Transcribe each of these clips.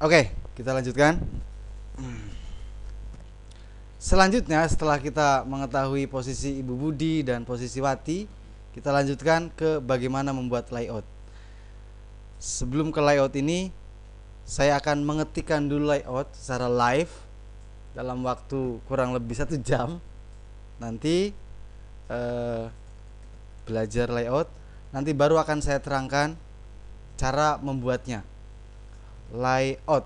Oke, kita lanjutkan. Selanjutnya setelah kita mengetahui posisi Ibu Budi dan posisi Wati, kita lanjutkan ke bagaimana membuat layout. Sebelum ke layout ini, saya akan mengetikkan dulu layout secara live dalam waktu kurang lebih 1 jam. Nanti belajar layout, nanti baru akan saya terangkan cara membuatnya. Layout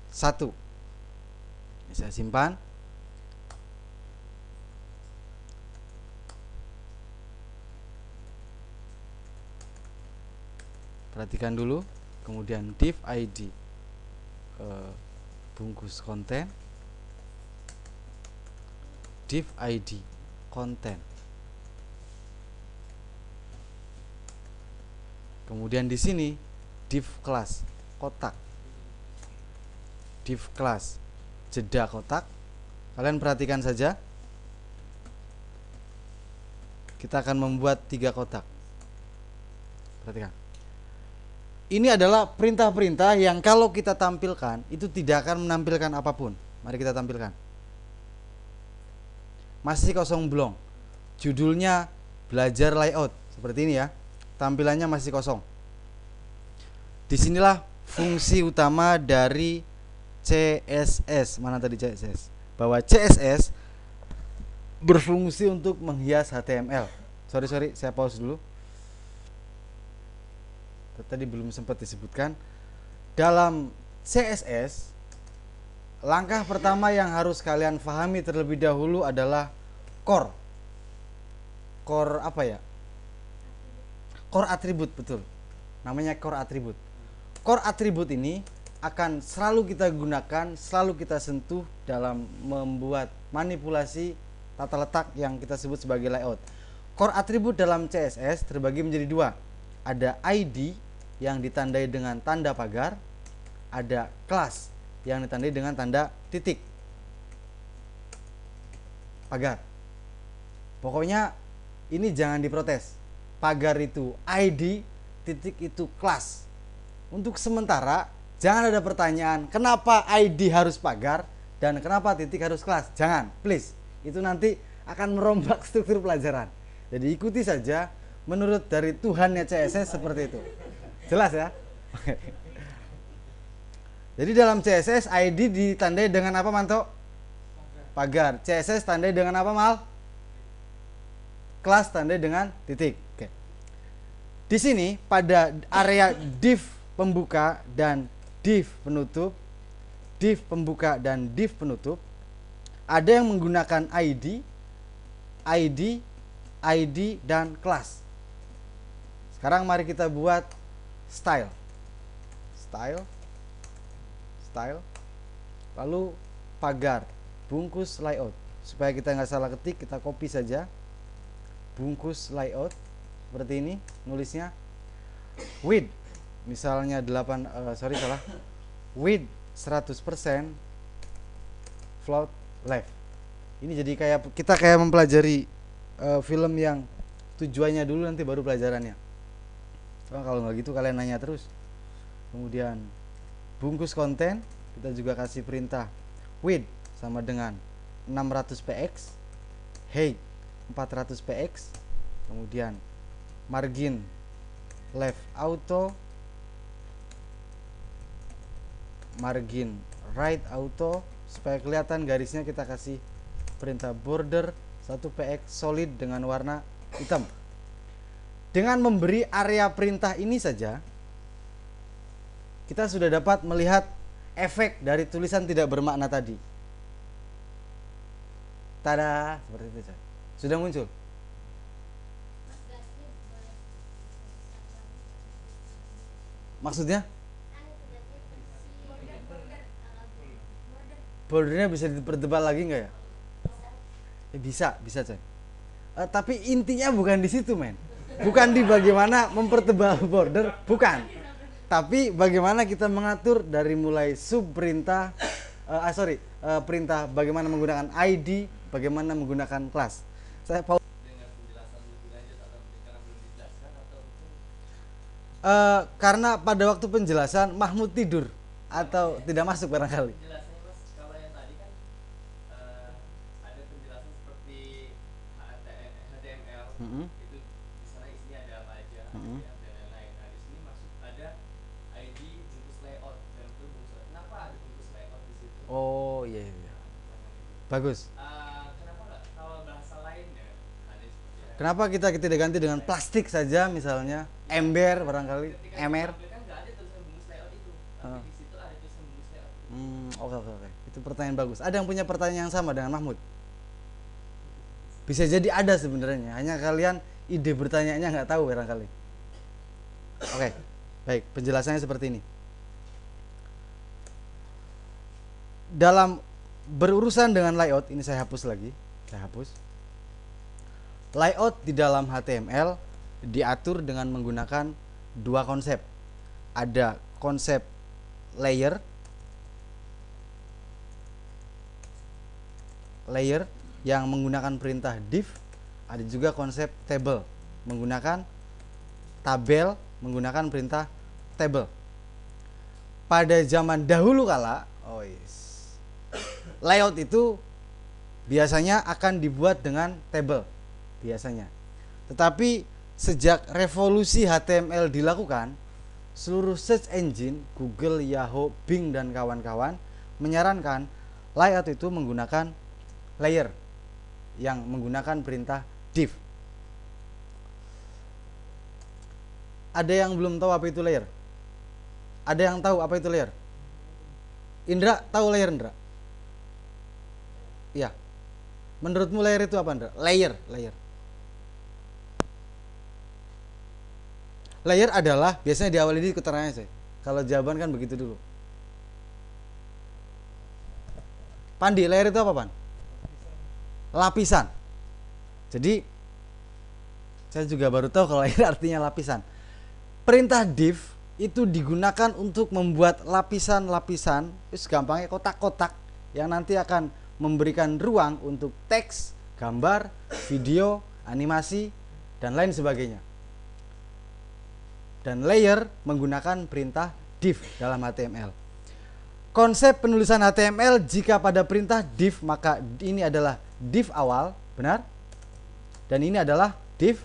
1. Ini saya simpan. Perhatikan dulu. Kemudian div id bungkus konten, div id konten. Kemudian di sini div class kotak, div class jeda kotak. Kalian perhatikan saja, kita akan membuat 3 kotak. Perhatikan, ini adalah perintah-perintah yang kalau kita tampilkan itu tidak akan menampilkan apapun. Mari kita tampilkan. Masih kosong blong. Judulnya belajar layout, seperti ini ya. Tampilannya masih kosong. Disinilah fungsi utama dari CSS. Mana tadi CSS? Bahwa CSS berfungsi untuk menghias HTML. Sorry, saya pause dulu. Tadi belum sempat disebutkan. Dalam CSS, langkah pertama yang harus kalian pahami terlebih dahulu adalah core. Core apa ya? Core atribut, betul. Namanya core atribut. Core atribut ini akan selalu kita gunakan, selalu kita sentuh dalam membuat manipulasi tata letak yang kita sebut sebagai layout. Core atribut dalam CSS terbagi menjadi 2. Ada ID yang ditandai dengan tanda pagar, ada class yang ditandai dengan tanda titik pagar. Pokoknya ini jangan diprotes. Pagar itu ID, titik itu class. Untuk sementara jangan ada pertanyaan kenapa ID harus pagar dan kenapa titik harus class. Jangan, please. Itu nanti akan merombak struktur pelajaran. Jadi ikuti saja menurut dari Tuhannya CSS seperti itu. Jelas ya? Jadi dalam CSS ID ditandai dengan apa, Manto? Pagar. CSS tandai dengan apa, Mal? Kelas tandai dengan titik. Oke. Di sini pada area div pembuka dan div penutup, div pembuka dan div penutup, ada yang menggunakan ID, dan kelas. Sekarang mari kita buat style, lalu pagar, bungkus layout. Supaya kita nggak salah ketik, kita copy saja. Bungkus layout seperti ini nulisnya. Width misalnya width 100%, float left. Ini jadi kita kayak mempelajari film yang tujuannya dulu, nanti baru pelajarannya. Kalau nggak gitu kalian nanya terus. Kemudian bungkus konten, kita juga kasih perintah width sama dengan 600 px, height 400 px, kemudian margin left auto, margin right auto. Supaya kelihatan garisnya kita kasih perintah border 1 px solid dengan warna hitam. Dengan memberi area perintah ini saja, kita sudah dapat melihat efek dari tulisan tidak bermakna tadi. Tada, seperti itu. Sudah muncul. Maksudnya? Bordernya bisa dipertebal lagi nggak ya? Bisa coy. Tapi intinya bukan di situ, men. Bukan di bagaimana mempertebal border, bukan. Tapi bagaimana kita mengatur dari mulai sub perintah, perintah bagaimana menggunakan ID, bagaimana menggunakan kelas. Saya karena pada waktu penjelasan Mahmud tidur. atau tidak masuk barangkali? Penjelasannya mas, kalau yang tadi kan ada penjelasan seperti HTML Mm-mm, itu di sana isinya ada apa aja, mm-mm. HTML dan lain-lain. Nah di sini maksud ada ID bungkus layout dan itu bungkus layout. Kenapa ada bungkus layout di situ? Oh iya, iya. Bagus. Kenapa nggak kalau bahasa lain ya ada seperti Kenapa kita tidak ganti dengan plastik saja misalnya, ember barangkali, ketika emer? ditampilkan nggak ada tulisan bungkus layout itu, tapi Ah. di situ ada tulisan bungkus layout. Oke, oke, oke. Itu pertanyaan bagus. Ada yang punya pertanyaan yang sama dengan Mahmud? Bisa jadi ada sebenarnya. Hanya kalian ide bertanyanya nggak tahu barangkali. Oke, baik. Penjelasannya seperti ini. Dalam berurusan dengan layout, ini saya hapus lagi. Saya hapus. Layout di dalam HTML diatur dengan menggunakan dua konsep. Ada konsep layer yang menggunakan perintah div, ada juga konsep table menggunakan tabel menggunakan perintah table. Pada zaman dahulu kala, layout itu biasanya akan dibuat dengan table biasanya. Tetapi sejak revolusi HTML dilakukan, seluruh search engine Google, Yahoo, Bing dan kawan-kawan menyarankan layout itu menggunakan layer yang menggunakan perintah div. Ada yang belum tahu apa itu layer? Ada yang tahu apa itu layer? Indra tahu layer, Indra? Iya. Menurutmu layer itu apa, Indra? Layer. Layer adalah biasanya diawali di keterangannya saya. Kalau jawaban kan begitu dulu. Pandi, layer itu apa, Pan? Lapisan. Jadi saya juga baru tahu kalau layer artinya lapisan. Perintah div itu digunakan untuk membuat lapisan-lapisan, gampangnya kotak-kotak yang nanti akan memberikan ruang untuk teks, gambar, video, animasi dan lain sebagainya. Dan layer menggunakan perintah div dalam HTML. Konsep penulisan HTML, jika pada perintah div maka ini adalah div awal, benar? Dan ini adalah div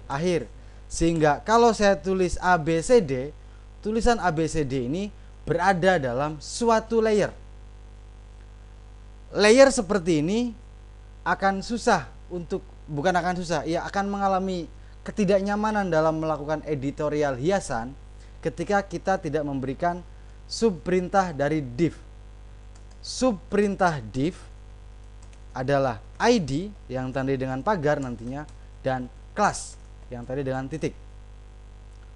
akhir. Sehingga kalau saya tulis ABCD, tulisan ABCD ini berada dalam suatu layer. Layer seperti ini akan susah untuk, bukan akan susah, ia akan mengalami ketidaknyamanan dalam melakukan editorial hiasan ketika kita tidak memberikan subperintah dari div. Subperintah div adalah ID yang tandai dengan pagar nantinya dan class yang tadi dengan titik.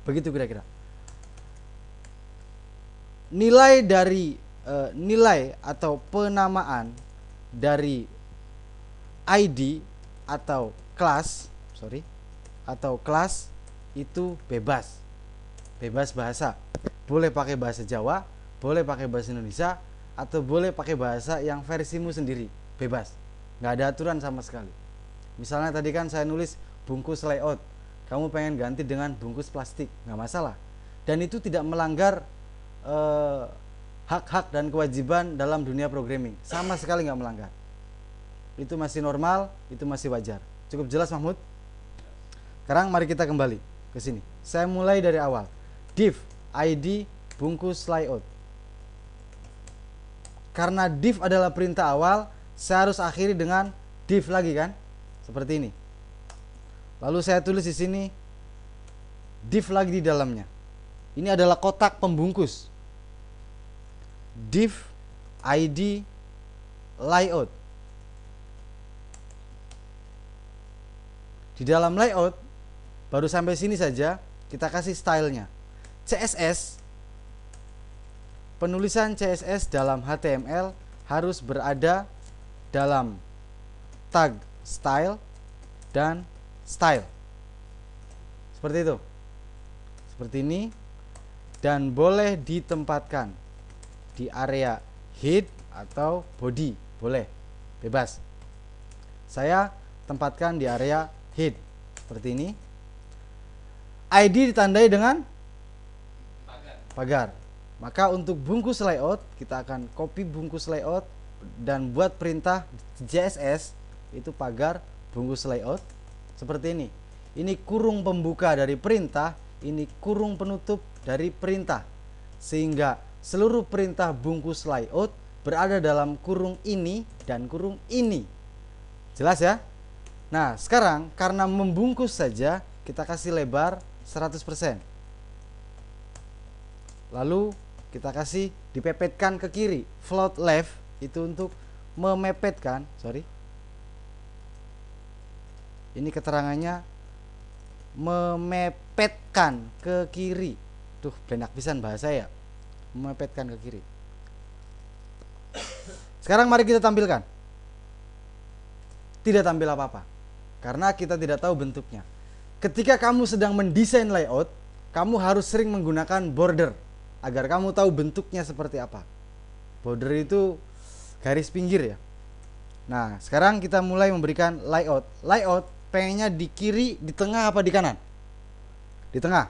Begitu kira-kira. Nilai atau penamaan dari ID atau class itu bebas bahasa. Boleh pakai bahasa Jawa, boleh pakai bahasa Indonesia, atau boleh pakai bahasa yang versimu sendiri, bebas. Nggak ada aturan sama sekali. Misalnya tadi kan saya nulis bungkus layout, kamu pengen ganti dengan bungkus plastik, nggak masalah. Dan itu tidak melanggar hak-hak dan kewajiban dalam dunia programming, sama sekali nggak melanggar. Itu masih normal, itu masih wajar. Cukup jelas, Mahmud? Sekarang mari kita kembali ke sini. Saya mulai dari awal. Div ID bungkus layout. Karena div adalah perintah awal, saya harus akhiri dengan div lagi kan? Seperti ini. Lalu saya tulis di sini div lagi di dalamnya. Ini adalah kotak pembungkus. Div ID layout. Di dalam layout baru sampai sini saja kita kasih stylenya. CSS, penulisan CSS dalam HTML harus berada dalam tag style dan style. Seperti itu. Seperti ini. Dan boleh ditempatkan di area head atau body. Boleh. Bebas. Saya tempatkan di area head. Seperti ini. ID ditandai dengan pagar. Maka untuk bungkus layout kita akan copy bungkus layout dan buat perintah JSS itu pagar bungkus layout seperti ini. Ini kurung pembuka dari perintah, ini kurung penutup dari perintah. Sehingga seluruh perintah bungkus layout berada dalam kurung ini dan kurung ini. Jelas ya? Nah, sekarang karena membungkus saja kita kasih lebar 100%. Lalu kita kasih dipepetkan ke kiri. Float left itu untuk memepetkan, ini keterangannya memepetkan ke kiri. Tuh, benak pisan bahasa ya. Memepetkan ke kiri. Sekarang mari kita tampilkan. Tidak tampil apa-apa karena kita tidak tahu bentuknya. Ketika kamu sedang mendesain layout, kamu harus sering menggunakan border agar kamu tahu bentuknya seperti apa. Border itu garis pinggir ya. Nah, sekarang kita mulai memberikan layout. Layout pengennya di kiri, di tengah apa di kanan? Di tengah.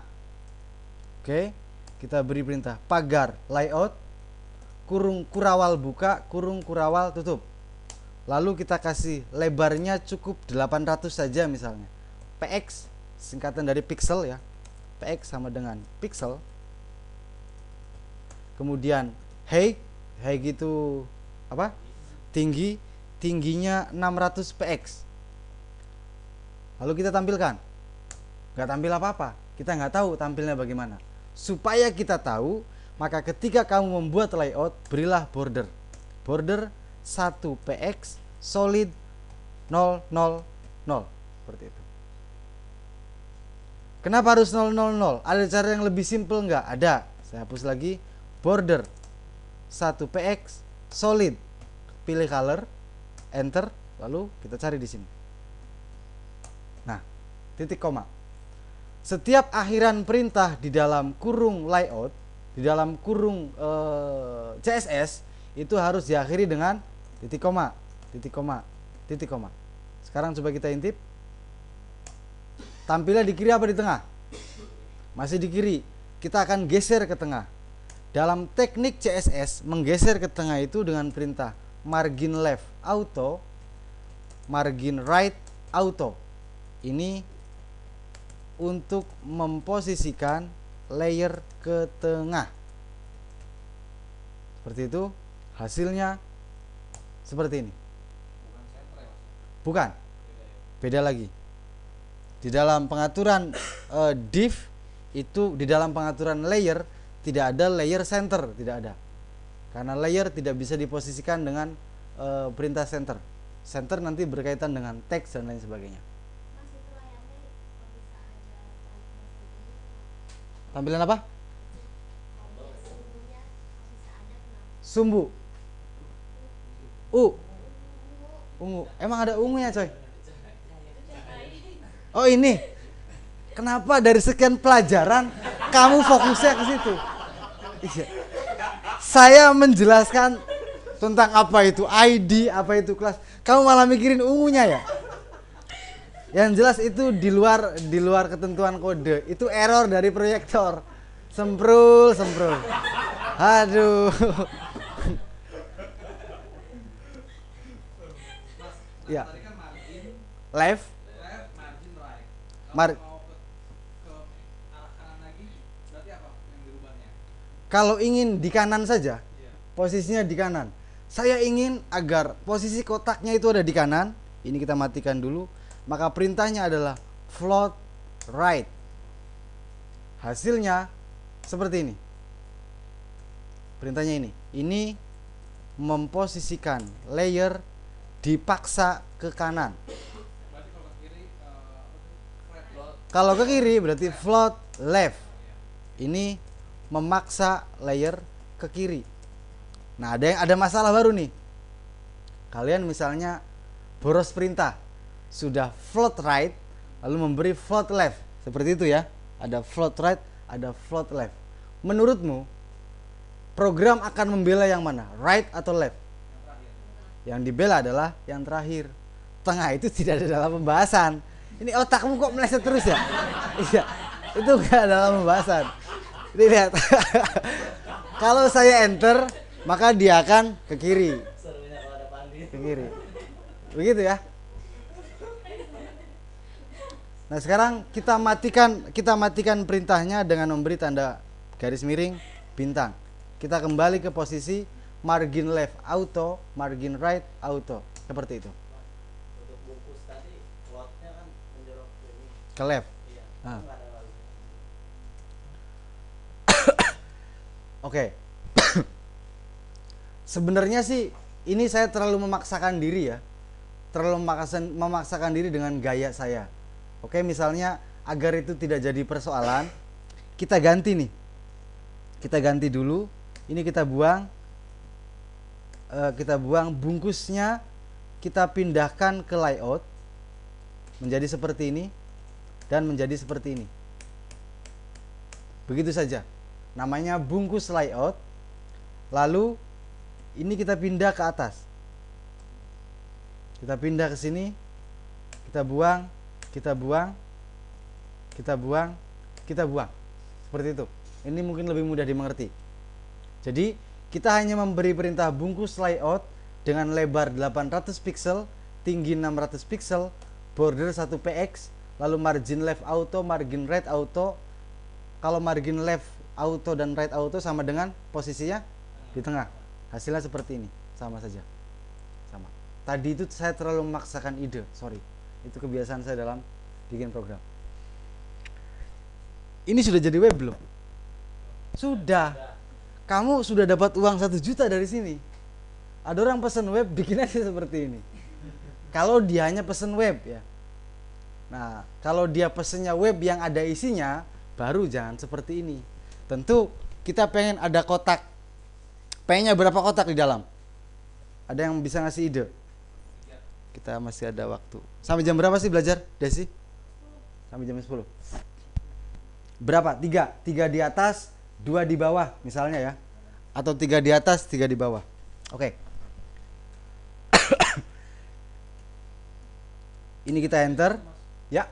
Oke, kita beri perintah pagar layout kurung kurawal buka, kurung kurawal tutup. Lalu kita kasih lebarnya cukup 800 saja misalnya. PX singkatan dari pixel ya. PX sama dengan pixel. Kemudian height itu apa? Tingginya 600 px. Lalu kita tampilkan. Nggak tampil apa-apa. Kita nggak tahu tampilnya bagaimana. Supaya kita tahu, maka ketika kamu membuat layout, berilah border. Border 1 px solid 000 seperti itu. Kenapa harus 000? Ada cara yang lebih simple nggak? Ada. Saya hapus lagi. Border 1 px solid, pilih color, enter, lalu kita cari di sini. Nah, titik koma. Setiap akhiran perintah di dalam kurung layout, di dalam kurung CSS itu harus diakhiri dengan titik koma, titik koma, titik koma. Sekarang coba kita intip. Tampilnya di kiri apa di tengah? Masih di kiri. Kita akan geser ke tengah. Dalam teknik CSS, menggeser ke tengah itu dengan perintah margin left auto, margin right auto. Ini untuk memposisikan layer ke tengah. Seperti itu. Hasilnya seperti ini. Bukan. Beda lagi. Di dalam pengaturan div itu, di dalam pengaturan layer tidak ada layer center, tidak ada. Karena layer tidak bisa diposisikan dengan perintah center. Center nanti berkaitan dengan teks dan lain sebagainya. Tampilan apa? Sumbu. Ungu. Emang ada ungunya, coy? Oh, ini. Kenapa dari sekian pelajaran kamu fokusnya ke situ? Iya. Saya menjelaskan tentang apa itu ID, apa itu kelas. Kamu malah mikirin ungunya ya? Yang jelas itu di luar ketentuan kode. Itu error dari proyektor. Semprul. Aduh. Ya. Left, margin right. Kalau ingin di kanan saja, posisinya di kanan. Saya ingin agar posisi kotaknya itu ada di kanan. Ini kita matikan dulu. Maka perintahnya adalah float right. Hasilnya seperti ini. Perintahnya ini. Ini memposisikan layer dipaksa ke kanan. Kalau ke kiri berarti float left. Ini memaksa layer ke kiri. Nah, ada masalah baru nih. Kalian misalnya boros perintah, sudah float right lalu memberi float left. Seperti itu ya. Ada float right, ada float left. Menurutmu program akan membela yang mana? Right atau left? Yang dibela adalah yang terakhir. Tengah itu tidak ada dalam pembahasan. Ini otakmu kok meleset terus ya? Iya. Itu enggak dalam pembahasan. Lihat. Kalau saya enter, maka dia akan ke kiri. Serunya kalau ada Pandi. Ke kiri. Begitu ya. Nah, sekarang kita matikan perintahnya dengan memberi tanda garis miring bintang. Kita kembali ke posisi margin left auto, margin right auto. Seperti itu. Untuk bungkus tadi lotnya kan menjorok ke ini. Ke left. Iya. Ah. Nggak ada lalu. Oke. Sebenarnya sih ini saya terlalu memaksakan diri ya. Terlalu memaksakan diri dengan gaya saya. Oke, misalnya agar itu tidak jadi persoalan, kita ganti nih. Kita ganti dulu. Ini kita buang. Kita buang bungkusnya, kita pindahkan ke layout menjadi seperti ini dan menjadi seperti ini. Begitu saja. Namanya bungkus layout. Lalu ini kita pindah ke atas. Kita pindah ke sini. Kita buang, kita buang, kita buang, kita buang. Seperti itu. Ini mungkin lebih mudah dimengerti. Jadi kita hanya memberi perintah bungkus layout dengan lebar 800 pixel, tinggi 600 pixel, border 1 px, lalu margin left auto, margin right auto. Kalau margin left auto dan right auto sama dengan posisinya di tengah. Hasilnya seperti ini, sama saja. Sama. Tadi itu saya terlalu memaksakan ide, sorry. Itu kebiasaan saya dalam bikin program. Ini sudah jadi web belum? Sudah. Kamu sudah dapat uang 1 juta dari sini. Ada orang pesan web, bikin aja seperti ini. Kalau dia hanya pesan web ya. Nah, kalau dia pesennya web yang ada isinya, baru jangan seperti ini. Tentu kita pengen ada kotak. Pengennya berapa kotak di dalam? Ada yang bisa ngasih ide? Kita masih ada waktu. Sampai jam berapa sih belajar, Desi? Sampai jam 10. Berapa? 3. 3 di atas, 2 di bawah misalnya ya. Atau 3 di atas, 3 di bawah. Oke. Ini kita enter. Ya.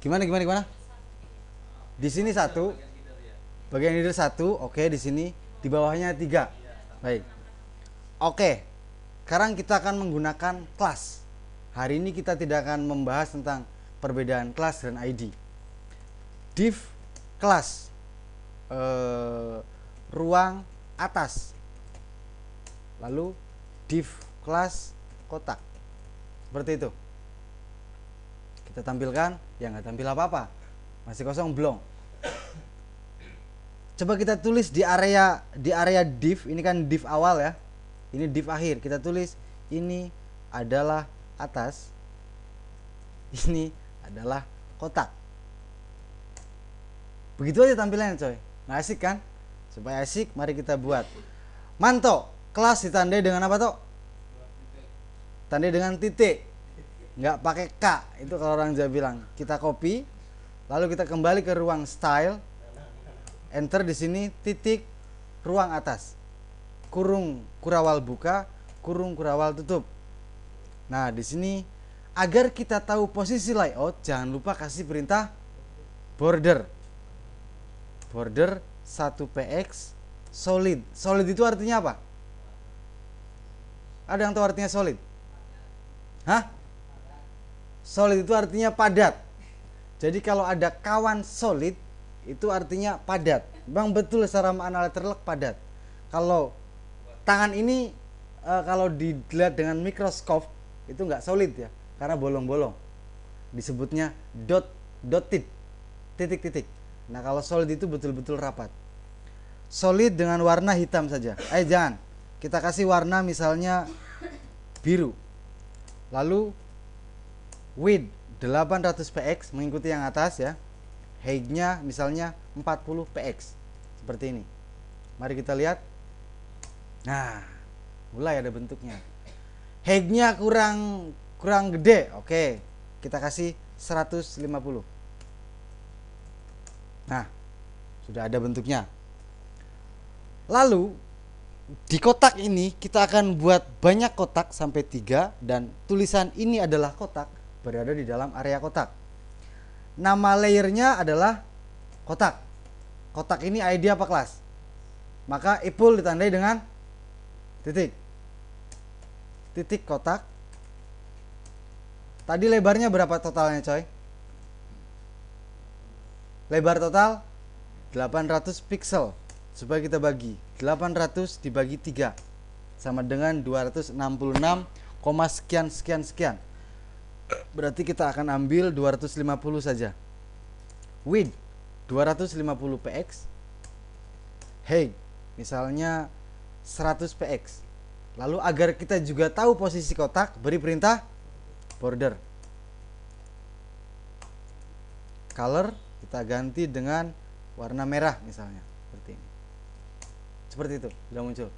Gimana? Di sini 1. Bagian leader 1, oke, di sini di bawahnya 3. Baik. Oke. Sekarang kita akan menggunakan kelas. Hari ini kita tidak akan membahas tentang perbedaan kelas dan ID. Div kelas ruang atas. Lalu div kelas kotak. Seperti itu. Kita tampilkan, ya nggak tampil apa-apa. Masih kosong belum. Coba kita tulis di area div, ini kan div awal ya. Ini div akhir. Kita tulis ini adalah atas. Ini adalah kotak. Begitu aja tampilannya, coy. Nggak asik kan? Supaya asik, mari kita buat. Manto, kelas ditandai dengan apa, Tok? Tandai dengan titik. Nggak pakai K. Itu kalau orang Jawa bilang. Kita copy, lalu kita kembali ke ruang style. Enter di sini titik ruang atas. Kurung kurawal buka, kurung kurawal tutup. Nah, di sini agar kita tahu posisi layout, jangan lupa kasih perintah border. Border 1px solid. Solid itu artinya apa? Ada yang tahu artinya solid? Hah? Solid itu artinya padat. Jadi kalau ada kawan solid itu artinya padat. Bang, betul secara makna letterlek padat. Kalau tangan ini kalau dilihat dengan mikroskop itu enggak solid ya, karena bolong-bolong. Disebutnya dotted, titik-titik. Nah, kalau solid itu betul-betul rapat. Solid dengan warna hitam saja. Jangan. Kita kasih warna misalnya biru. Lalu width 800px mengikuti yang atas ya. Height-nya misalnya 40px. Seperti ini. Mari kita lihat. Nah, mulai ada bentuknya. Height-nya kurang gede. Oke. Kita kasih 150. Nah, sudah ada bentuknya. Lalu di kotak ini kita akan buat banyak kotak sampai 3 dan tulisan ini adalah kotak berada di dalam area kotak. Nama layernya adalah kotak. Kotak ini ID apa kelas? Maka ipul ditandai dengan titik. Titik kotak. Tadi lebarnya berapa totalnya coy? Lebar total 800 pixel. Supaya kita bagi 800 dibagi 3 sama dengan 266, sekian sekian sekian. Berarti kita akan ambil 250 saja. Width 250 px. Height misalnya 100 px. Lalu agar kita juga tahu posisi kotak, beri perintah border. Color kita ganti dengan warna merah misalnya, seperti ini. Seperti itu, sudah muncul.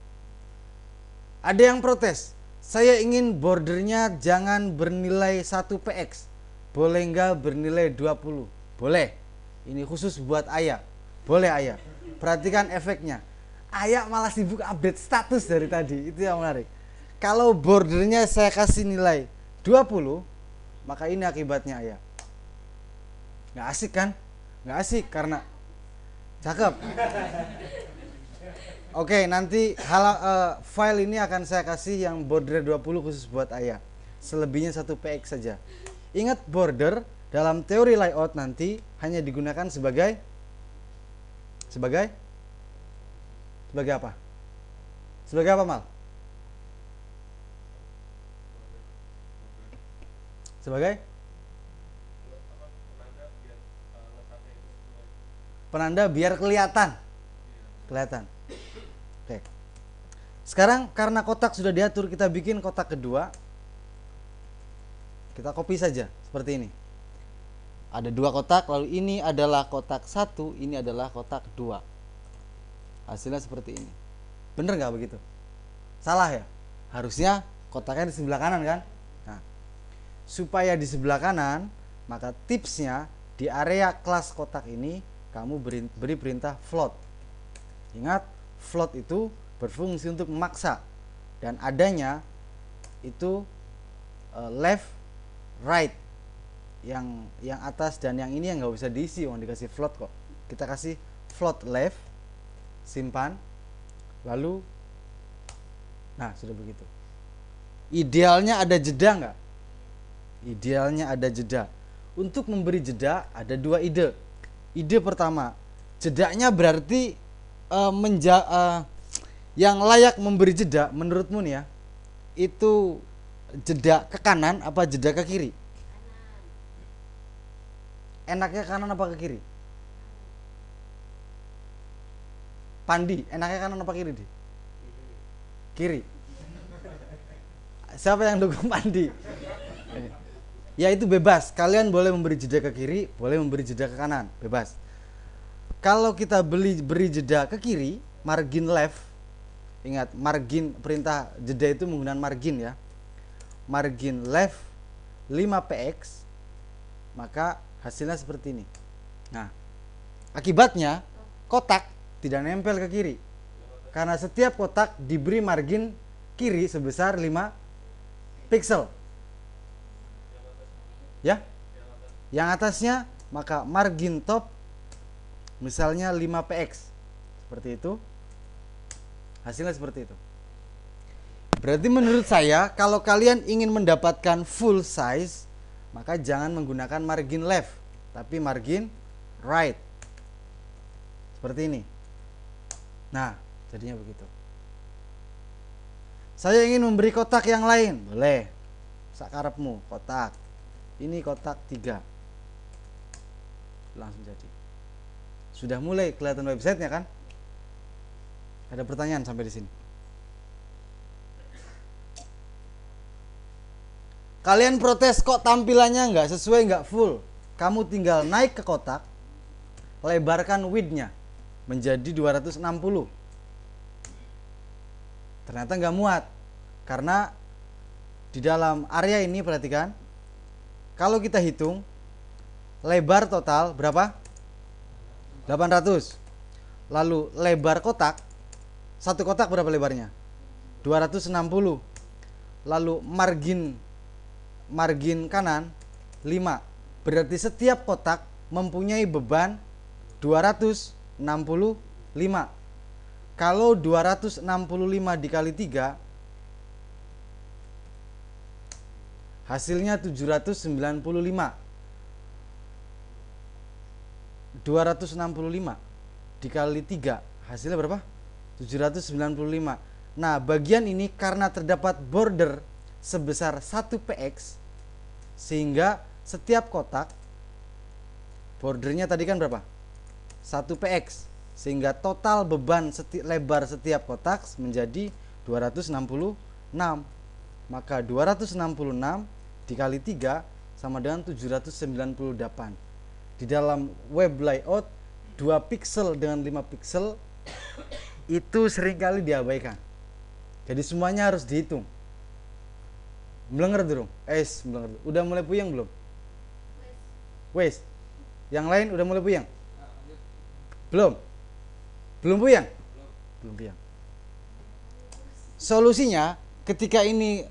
Ada yang protes, saya ingin bordernya jangan bernilai 1 px. Boleh enggak bernilai 20? Boleh. Ini khusus buat Ayah. Boleh Ayah. Perhatikan efeknya. Ayah malah sibuk update status dari tadi. Itu yang menarik. Kalau bordernya saya kasih nilai 20, maka ini akibatnya Ayah. Nggak asik kan? Nggak asik karena cakep. Oke, nanti file ini akan saya kasih yang border 20 khusus buat Ayah. Selebihnya 1 px saja. Ingat, border dalam teori layout nanti hanya digunakan sebagai apa? Sebagai apa, Mal? Sebagai penanda biar kelihatan. Oke. Sekarang karena kotak sudah diatur, kita bikin kotak kedua. Kita copy saja seperti ini. Ada 2 kotak, lalu ini adalah kotak 1, ini adalah kotak 2. Hasilnya seperti ini. Bener nggak begitu? Salah ya? Harusnya kotaknya di sebelah kanan kan? Nah, supaya di sebelah kanan, maka tipsnya di area kelas kotak ini kamu beri perintah float. Ingat, float itu berfungsi untuk memaksa, dan adanya itu left, right, yang atas dan yang ini yang nggak bisa diisi, yang dikasih float kok. Kita kasih float left, simpan, lalu, nah sudah begitu. Idealnya ada jeda nggak? Idealnya ada jeda. Untuk memberi jeda ada 2 ide. Ide pertama, jedanya berarti yang layak memberi jeda menurutmu nih ya, itu jeda ke kanan apa jeda ke kiri? Enaknya kanan apa ke kiri? Pandi, enaknya kanan apa kiri di? Kiri. Siapa yang dukung Pandi? Ya itu bebas, kalian boleh memberi jeda ke kiri, boleh memberi jeda ke kanan, bebas. Kalau kita beri jeda ke kiri, margin left. Ingat, margin, perintah jeda itu menggunakan margin ya. Margin left 5 px, maka hasilnya seperti ini. Nah, akibatnya kotak tidak nempel ke kiri, karena setiap kotak diberi margin kiri sebesar 5 pixel. Ya, yang atasnya maka margin top misalnya 5 px, seperti itu. Hasilnya seperti itu. Berarti menurut saya, kalau kalian ingin mendapatkan full size, maka jangan menggunakan margin left, tapi margin right, seperti ini. Nah, jadinya begitu. Saya ingin memberi kotak yang lain, boleh. Sakarepmu, kotak. Ini kotak 3. Langsung jadi. Sudah mulai kelihatan websitenya kan? Ada pertanyaan sampai di sini? Kalian protes kok tampilannya nggak sesuai, nggak full. Kamu tinggal naik ke kotak, lebarkan width-nya menjadi 260. Ternyata nggak muat, karena di dalam area ini perhatikan, kalau kita hitung lebar total berapa? 800. Lalu lebar kotak, satu kotak berapa lebarnya? 260. Lalu margin kanan 5. Berarti setiap kotak mempunyai beban 200 Kalau 265 dikali 3 hasilnya 795. 265 dikali 3 hasilnya berapa? 795. Nah, bagian ini karena terdapat border sebesar 1 px sehingga setiap kotak bordernya tadi kan berapa? 1 px sehingga total beban lebar setiap kotak menjadi 266. Maka 266 dikali 3 sama dengan 798. Di dalam web layout 2 pixel dengan 5 pixel itu seringkali diabaikan. Jadi semuanya harus dihitung. Melenger dulu. Melenger. Udah mulai puyeng belum? Wes. Yang lain udah mulai puyeng? Belum? Belum puyeng? Belum puyeng. Solusinya ketika ini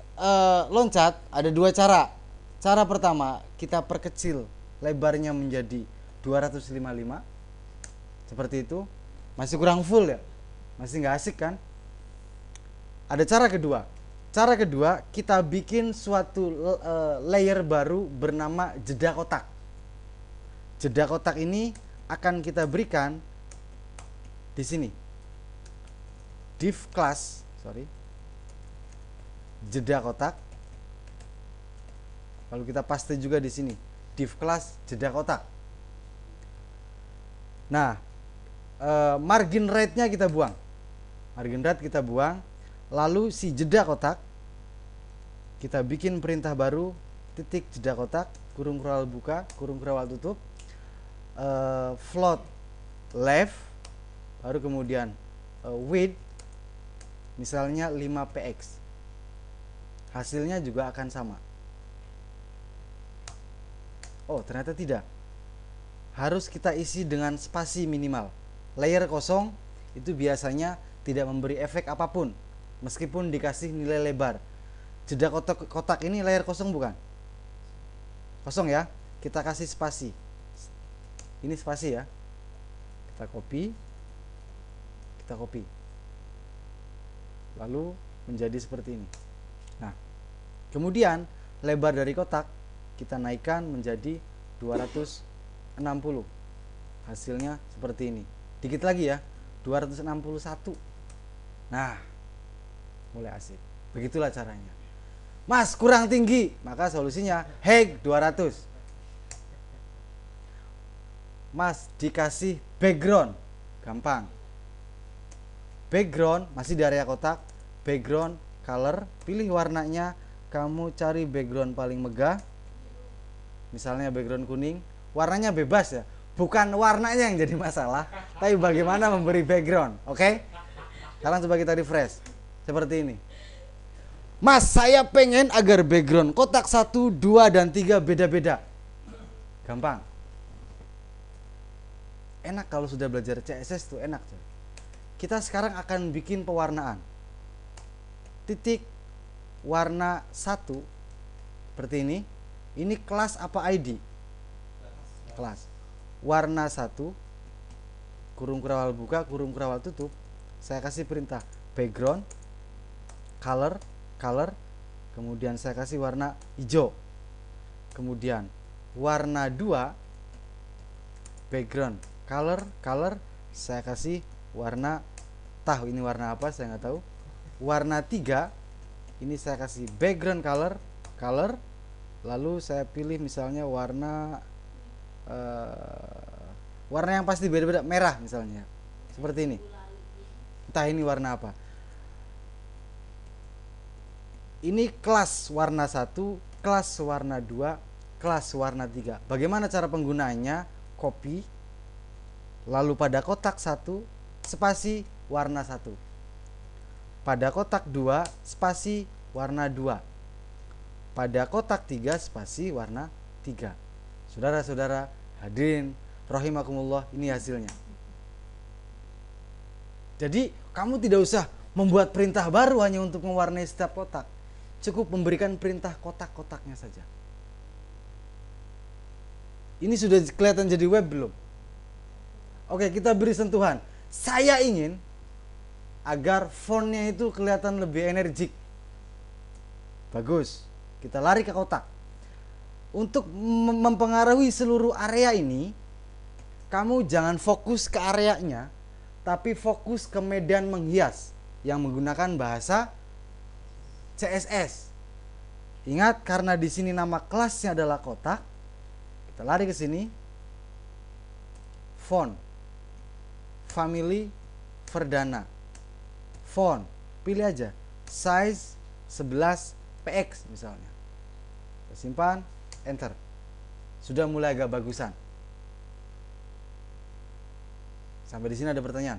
loncat ada dua cara. Cara pertama, kita perkecil lebarnya menjadi 255. Seperti itu. Masih kurang full ya? Masih nggak asik kan? Ada cara kedua. Cara kedua, kita bikin suatu layer baru bernama jeda kotak. Jeda kotak ini akan kita berikan di sini. Div class, jeda kotak. Lalu kita paste juga di sini. Div class jeda kotak. Nah, margin rate-nya kita buang. Margin rate kita buang. Lalu si jeda kotak kita bikin perintah baru, titik jeda kotak, kurung kurawal buka, kurung kurawal tutup, float left, baru kemudian width misalnya 5 px. Hasilnya juga akan sama. Oh, ternyata tidak. Harus kita isi dengan spasi minimal. Layer kosong itu biasanya tidak memberi efek apapun meskipun dikasih nilai lebar. Jeda kotak ini layar kosong bukan? Kosong ya. Kita kasih spasi. Ini spasi ya. Kita copy. Lalu menjadi seperti ini. Nah, kemudian lebar dari kotak kita naikkan menjadi 260. Hasilnya seperti ini. Dikit lagi ya. 261. Nah, mulai asik. Begitulah caranya. Mas, kurang tinggi, maka solusinya Hague 200. Mas, dikasih background, gampang. Background masih di area kotak. Background color, pilih warnanya. Kamu cari background paling megah. Misalnya background kuning. Warnanya bebas ya. Bukan warnanya yang jadi masalah, tapi bagaimana memberi background. Oke? Sekarang coba kita refresh. Seperti ini. Mas, saya pengen agar background kotak 1, 2, dan 3 beda-beda. Gampang. Enak kalau sudah belajar CSS tuh enak tuh. Kita sekarang akan bikin pewarnaan. Titik warna 1 seperti ini. Ini kelas apa ID? Kelas. Warna 1 kurung kurawal buka, kurung kurawal tutup. Saya kasih perintah background color, kemudian saya kasih warna hijau. Kemudian warna 2 background color, saya kasih warna, tahu ini warna apa saya nggak tahu. Warna 3 ini saya kasih background color, lalu saya pilih misalnya warna yang pasti beda-beda, merah misalnya, seperti ini. Entah ini warna apa. Ini kelas warna 1, kelas warna 2, kelas warna 3. Bagaimana cara penggunaannya? Copy, lalu pada kotak 1 spasi warna 1, pada kotak 2 spasi warna 2, pada kotak 3 spasi warna 3. Saudara-saudara hadirin rahimakumullah, ini hasilnya. Jadi kamu tidak usah membuat perintah baru hanya untuk mewarnai setiap kotak. Cukup memberikan perintah kotak-kotaknya saja. Ini sudah kelihatan jadi web belum? Oke, kita beri sentuhan. Saya ingin agar fontnya itu kelihatan lebih energik. Bagus. Kita lari ke kotak. Untuk mempengaruhi seluruh area ini, kamu jangan fokus ke areanya, tapi fokus ke medan menghias yang menggunakan bahasa CSS. Ingat, karena di sini nama kelasnya adalah kotak, kita lari ke sini. Font, family, Verdana. Font, pilih aja size 11 px misalnya. Kita simpan, enter. Sudah mulai agak bagusan. Sampai di sini ada pertanyaan.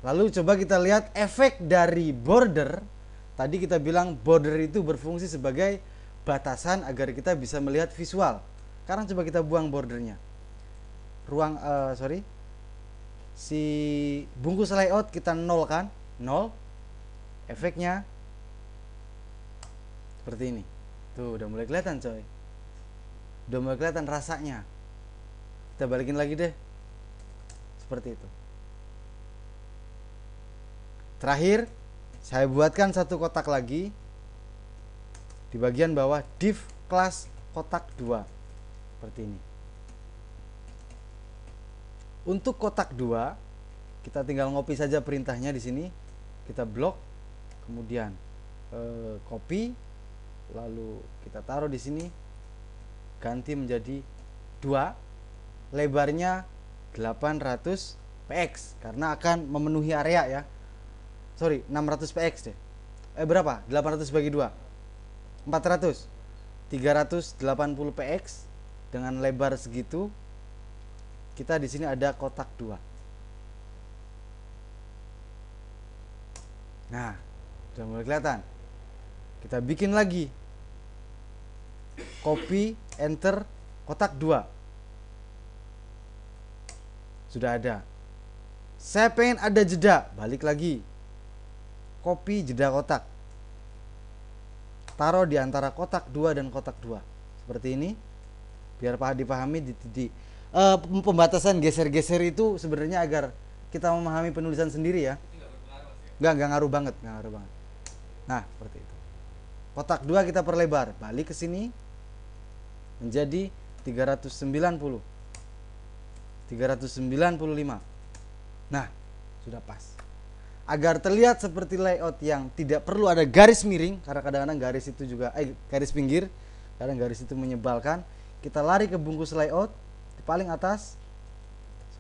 Lalu coba kita lihat efek dari border. Tadi kita bilang border itu berfungsi sebagai batasan agar kita bisa melihat visual. Sekarang coba kita buang bordernya. Si bungkus layout kita nolkan, nol. Efeknya seperti ini. Tuh, udah mulai kelihatan coy. Udah mulai kelihatan rasanya. Kita balikin lagi deh. Seperti itu. Terakhir, saya buatkan satu kotak lagi. Di bagian bawah div class kotak 2. Seperti ini. Untuk kotak 2, kita tinggal ngopi saja perintahnya di sini. Kita blok, kemudian copy, lalu kita taruh di sini, ganti menjadi 2, lebarnya 800 px karena akan memenuhi area ya. 600 px deh. Berapa? 800 bagi 2. 400. 380 px dengan lebar segitu. Kita di sini ada kotak 2. Nah, sudah mulai kelihatan. Kita bikin lagi. Copy, enter, kotak 2. Sudah ada. Saya pengen ada jeda, balik lagi. Copy jeda kotak. Taruh di antara kotak 2 dan kotak 2. Seperti ini. Biar dipahami di titik. Pembatasan geser-geser itu sebenarnya agar kita memahami penulisan sendiri ya. Enggak ngaruh banget, Nah, seperti itu. Kotak 2 kita perlebar, balik ke sini menjadi 390. 395. Nah, sudah pas. Agar terlihat seperti layout yang tidak perlu ada garis miring, karena kadang-kadang garis itu juga garis pinggir, kadang garis itu menyebalkan. Kita lari ke bungkus layout di paling atas.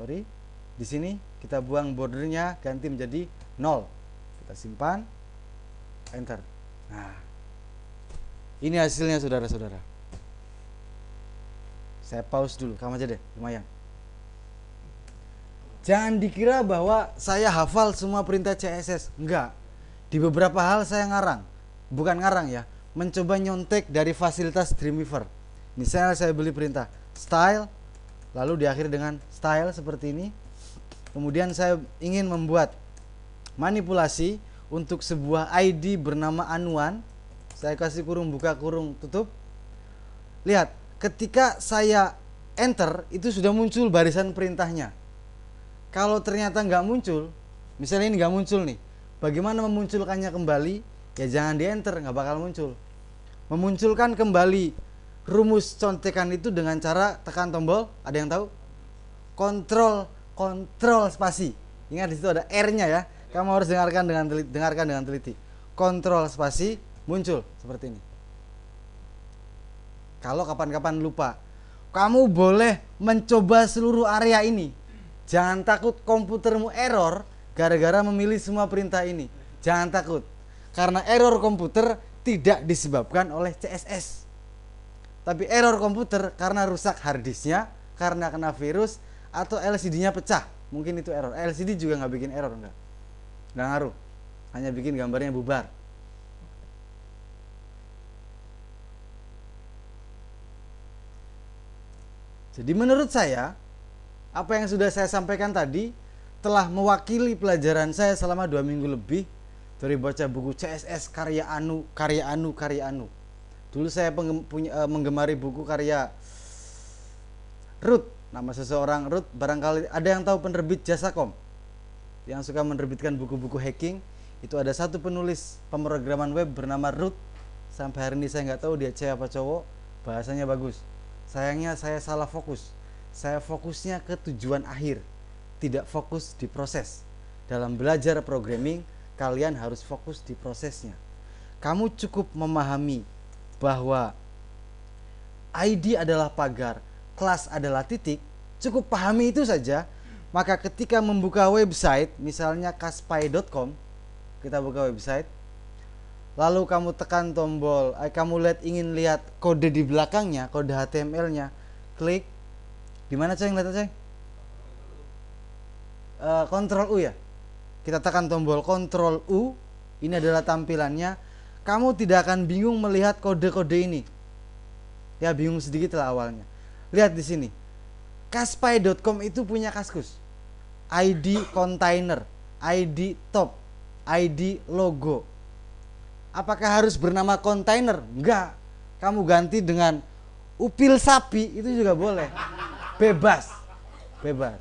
Di sini kita buang bordernya, ganti menjadi 0. Kita simpan, enter. Nah, ini hasilnya saudara-saudara. Saya pause dulu, kamu aja deh, lumayan. Jangan dikira bahwa saya hafal semua perintah CSS. Enggak. Di beberapa hal saya ngarang. Bukan ngarang ya, mencoba nyontek dari fasilitas Dreamweaver. Misalnya saya beli perintah style, lalu diakhiri dengan style seperti ini. Kemudian saya ingin membuat manipulasi untuk sebuah ID bernama Anuan. Saya kasih kurung buka, kurung tutup. Lihat, ketika saya enter, itu sudah muncul barisan perintahnya. Kalau ternyata nggak muncul, misalnya ini nggak muncul nih, bagaimana memunculkannya kembali? Ya jangan di enter, nggak bakal muncul. Memunculkan kembali rumus contekan itu dengan cara tekan tombol, ada yang tahu? Kontrol spasi. Ingat di situ ada R-nya ya. Kamu harus dengarkan dengan teliti. Kontrol spasi, muncul seperti ini. Kalau kapan-kapan lupa, kamu boleh mencoba seluruh area ini. Jangan takut komputermu error gara-gara memilih semua perintah ini. Jangan takut. Karena error komputer tidak disebabkan oleh CSS. Tapi error komputer karena rusak harddisknya, karena kena virus, atau LCD-nya pecah. Mungkin itu error. LCD juga nggak bikin error, nggak ngaruh. Hanya bikin gambarnya bubar. Jadi menurut saya, apa yang sudah saya sampaikan tadi telah mewakili pelajaran saya selama 2 minggu lebih dari baca buku CSS karya Anu. Dulu saya menggemari buku karya Ruth Nama seseorang root, barangkali ada yang tahu penerbit Jasakom yang suka menerbitkan buku-buku hacking. Itu ada satu penulis pemrograman web bernama Root. Sampai hari ini saya nggak tahu dia cewek apa cowok. Bahasanya bagus. Sayangnya saya salah fokus. Saya fokusnya ke tujuan akhir, tidak fokus di proses. Dalam belajar programming, kalian harus fokus di prosesnya. Kamu cukup memahami bahwa ID adalah pagar, kelas adalah titik, cukup pahami itu saja. Maka ketika membuka website, misalnya kaspai.com, kita buka website, lalu kamu tekan tombol, kamu ingin lihat kode di belakangnya, kode HTML-nya, klik. Di mana coy ngeliatnya coy? Ctrl U ya. Kita tekan tombol Ctrl U, ini adalah tampilannya. Kamu tidak akan bingung melihat kode-kode ini. Ya bingung sedikit lah awalnya. Lihat di sini. Kaspai.com itu punya Kaskus. ID container, ID top, ID logo. Apakah harus bernama container? Enggak. Kamu ganti dengan upil sapi itu juga boleh. Bebas. Bebas.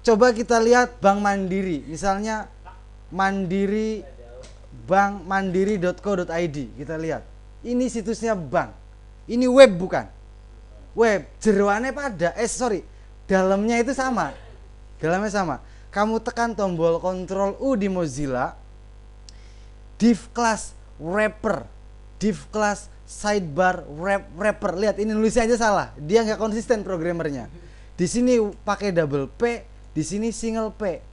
Coba kita lihat Bank Mandiri. Misalnya Mandiri bankmandiri.co.id. Kita lihat. Ini situsnya bank. Ini web bukan? Web. Jeroannya pada. Dalamnya itu sama. Dalamnya sama. Kamu tekan tombol Ctrl U di Mozilla, div class wrapper, div class sidebar wrapper. Lihat ini nulisnya aja salah. Dia nggak konsisten programmernya. Di sini pakai double P, di sini single P.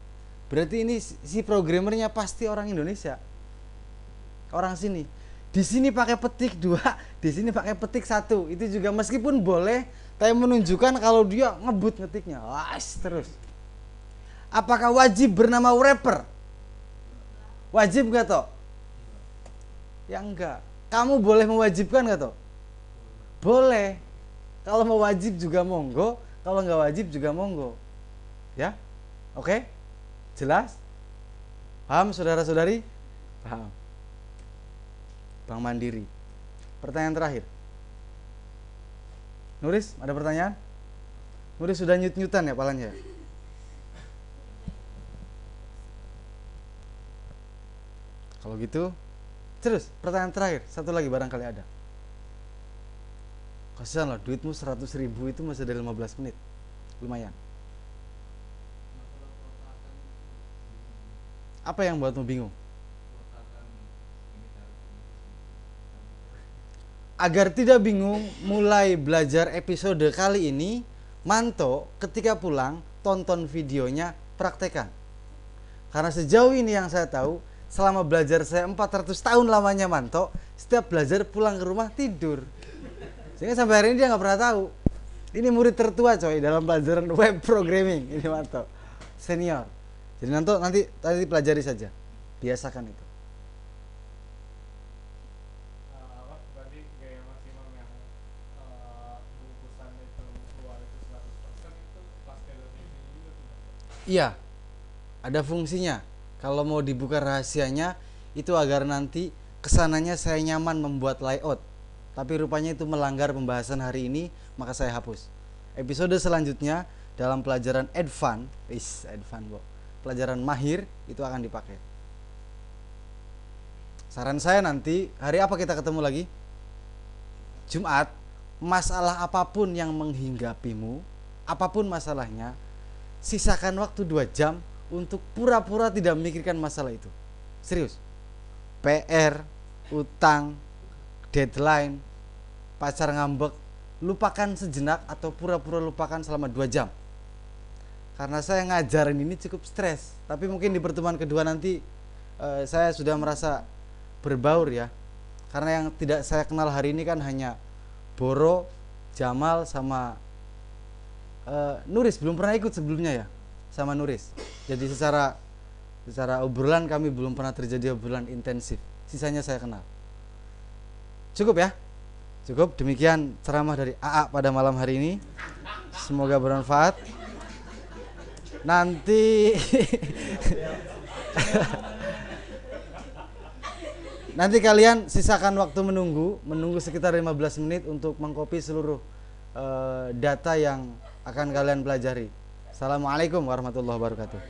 Berarti ini si programmernya pasti orang Indonesia. Orang sini. Di sini pakai petik 2, di sini pakai petik 1. Itu juga meskipun boleh, tapi menunjukkan kalau dia ngebut ngetiknya. Terus. Apakah wajib bernama wrapper? Wajib gak toh? Ya enggak. Kamu boleh mewajibkan gak toh? Boleh. Kalau mau wajib juga monggo, kalau nggak wajib juga monggo. Ya? Oke? Jelas? Paham saudara-saudari? Paham. Bank Mandiri. Pertanyaan terakhir. Nuris, ada pertanyaan? Nuris sudah nyut-nyutan ya palanya? Kalau gitu, terus pertanyaan terakhir, satu lagi barangkali ada. Kasihan loh, duitmu 100.000 itu masih ada 15 menit. Lumayan. Apa yang buatmu bingung? Agar tidak bingung, mulai belajar episode kali ini, Manto ketika pulang, tonton videonya, praktekan. Karena sejauh ini yang saya tahu, selama belajar saya 400 tahun lamanya Manto, setiap belajar pulang ke rumah tidur. Sehingga sampai hari ini dia nggak pernah tahu. Ini murid tertua coy dalam pelajaran web programming. Ini Manto, senior. Jadi nanti pelajari saja, biasakan itu. Berarti gaya maksimum yang bungkusan itu keluar itu 100% itu pas televisi juga tidak? Iya, ada fungsinya. Kalau mau dibuka rahasianya, itu agar nanti kesananya saya nyaman membuat layout. Tapi rupanya itu melanggar pembahasan hari ini, maka saya hapus. Episode selanjutnya dalam pelajaran advance, pelajaran mahir itu akan dipakai. Saran saya nanti, hari apa kita ketemu lagi? Jumat. Masalah apapun yang menghinggapimu, apapun masalahnya, sisakan waktu 2 jam untuk pura-pura tidak memikirkan masalah itu. Serius. PR, utang, deadline, pacar ngambek, lupakan sejenak atau pura-pura lupakan selama 2 jam. Karena saya ngajarin ini cukup stres. Tapi mungkin di pertemuan kedua nanti saya sudah merasa berbaur ya. Karena yang tidak saya kenal hari ini kan hanya Boro, Jamal sama Nuris. Belum pernah ikut sebelumnya ya sama Nuris. Jadi secara obrolan kami belum pernah terjadi obrolan intensif. Sisanya saya kenal. Cukup ya? Cukup. Demikian ceramah dari AA pada malam hari ini. Semoga bermanfaat. Nanti kalian sisakan waktu menunggu sekitar 15 menit untuk mengcopy seluruh data yang akan kalian pelajari. Assalamualaikum warahmatullahi wabarakatuh.